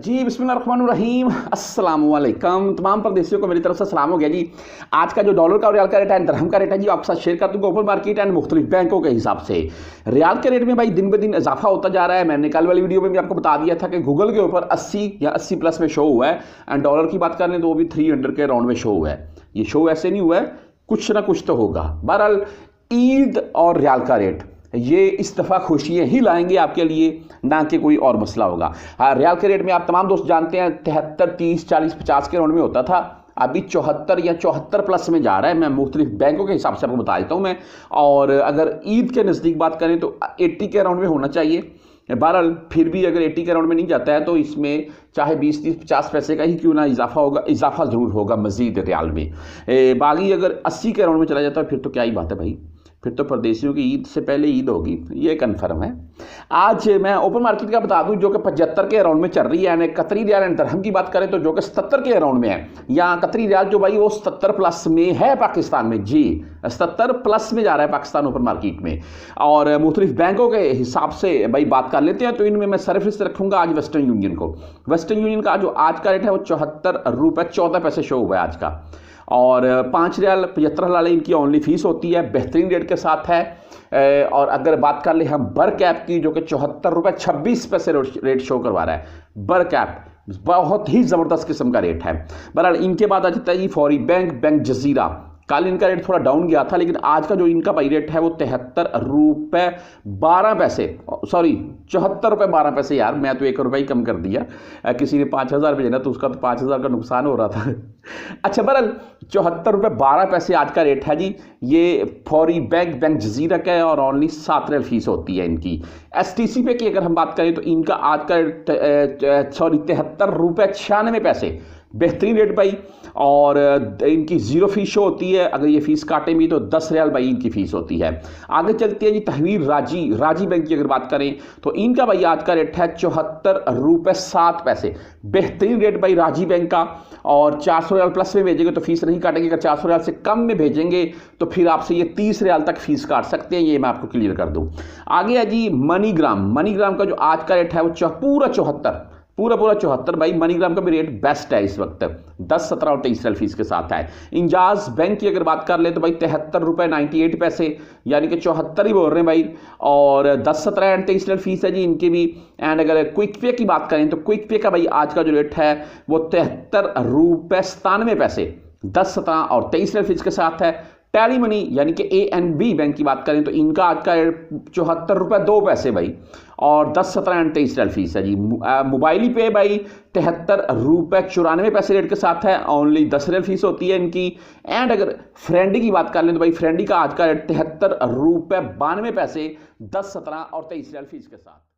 जी बिस्मिल्लाहिर्रहमानिर्रहीम अस्सलाम वालेकुम तमाम परदेशियों को मेरी तरफ से सलाम हो गया जी। आज का जो डॉलर का और रियाल का रेट है, दरहम का रेट है जी, आपके साथ शेयर कर दूंगा ओपन मार्केट एंड मुख्तलिफ बैंकों के हिसाब से। रियाल के रेट में भाई दिन ब दिन इजाफा होता जा रहा है। मैंने कल वाली वीडियो में भी आपको बता दिया था कि गूगल के ऊपर 80 या 80 प्लस में शो हुआ है एंड डॉलर की बात करें तो वो भी 300 के राउंड में शो हुआ है। ये शो ऐसे नहीं हुआ है, कुछ ना कुछ तो होगा। बहरहाल ईद और रियाल का रेट ये इस दफ़ा खुशियाँ ही लाएंगे आपके लिए, ना कि कोई और मसला होगा। हाँ, रियाल के रेट में आप तमाम दोस्त जानते हैं 73, 30, 40, 50 के राउंड में होता था, अभी 74 या 74 प्लस में जा रहा है। मैं मुख्तलिफ बैंकों के हिसाब से आपको बता देता हूँ मैं। और अगर ईद के नज़दीक बात करें तो 80 के राउंड में होना चाहिए। बहरहाल फिर भी अगर 80 के राउंड में नहीं जाता है तो इसमें चाहे 20, 30, 50 पैसे का ही क्यों ना इजाफा होगा, इजाफा ज़रूर होगा मज़ीद रियाल में। बाकी अगर 80 के राउंड में चला जाता है फिर तो क्या ही बात है भाई, फिर तो परदेशियों की ईद से पहले ईद होगी, ये कन्फर्म है। आज मैं ओपन मार्केट का बता दूं जो कि 75 के अराउंड में चल रही है। यानी कतरी रियाल एंड दरहम की बात करें तो जो कि 77 के अराउंड में है, या कतरी रियाल जो भाई वो 77 प्लस में है पाकिस्तान में। जी 77 प्लस में जा रहा है पाकिस्तान ओपन मार्केट में। और मुख्तलिफ बैंकों के हिसाब से भाई बात कर लेते हैं तो इनमें मैं सरफिस रखूंगा आज वेस्टर्न यूनियन को। वेस्टर्न यूनियन का जो आज का रेट है वो 74 रुपये 14 पैसे शो हुआ है आज का। और 5 रियाल 75 हलाले इनकी ओनली फीस होती है, बेहतरीन रेट के साथ है। और अगर बात कर ले हम बर कैप की जो कि 74 रुपये 26 पैसे रेट शो करवा रहा है। बर कैप बहुत ही ज़बरदस्त किस्म का रेट है। बहरहाल इनके बाद आ जाता है जी फौरी बैंक, बैंक जजीरा। कल इनका रेट थोड़ा डाउन गया था, लेकिन आज का जो इनका भाई रेट है वो 73 रुपये 12 पैसे, सॉरी 74 रुपये 12 पैसे। यार मैं तो 1 रुपये ही कम कर दिया, किसी ने 5000 भेजना तो उसका तो 5000 का नुकसान हो रहा था। अच्छा बहरहाल 74 रुपये 12 पैसे आज का रेट है जी। ये फौरी बैंक, बैंक जजीरा का है और ओनली 7 रियाल फीस होती है इनकी। STC पे की अगर हम बात करें तो इनका आज का रेट 73 रुपये 96 पैसे, बेहतरीन रेट भाई। और इनकी ज़ीरो फीस शो होती है, अगर ये फ़ीस काटे भी तो 10 रियाल भाई इनकी फ़ीस होती है। आगे चलती है जी तहवीर राजी बैंक की अगर बात करें तो इनका भाई आज का रेट है 74 रुपये 7 पैसे, बेहतरीन रेट भाई राजी बैंक का। और 400 रियाल प्लस में भेजेंगे तो फीस नहीं काटेंगे, अगर 400 रियाल से कम में भेजेंगे तो फिर आपसे ये 30 रियाल तक फीस काट सकते हैं, ये मैं आपको क्लियर कर दूँ। आगे है जी मनीग्राम का जो आज का रेट है वो पूरा 74 भाई। मनीग्राम का भी रेट बेस्ट है इस वक्त, 10, 17 और 23 रियाल फीस के साथ है। इंजाज बैंक की अगर बात कर ले तो भाई 73 रुपये 98 पैसे, यानी कि 74 ही बोल रहे हैं भाई। और 10, 17 एंड 23 रियाल फीस है जी इनकी भी। एंड अगर क्विक पे की बात करें तो क्विक पे का भाई आज का जो रेट है वो 73 रुपये 97 पैसे, 10, 17 और 23 रियाल फीस के साथ है। टैली मनी यानी कि ANB बैंक की बात करें तो इनका आज का 74 रुपये 2 पैसे भाई, और 10, 17 एंड 23 रियाल फीस है जी। मोबाइली पे भाई 73 रुपये 94 पैसे रेट के साथ है, ओनली 10 रियाल फीस होती है इनकी। एंड अगर फ्रेंडी की बात कर लें तो भाई फ्रेंडी का आज का रेट 73 रुपये 92 पैसे, 10, 17 और 23 रियाल फीस के साथ।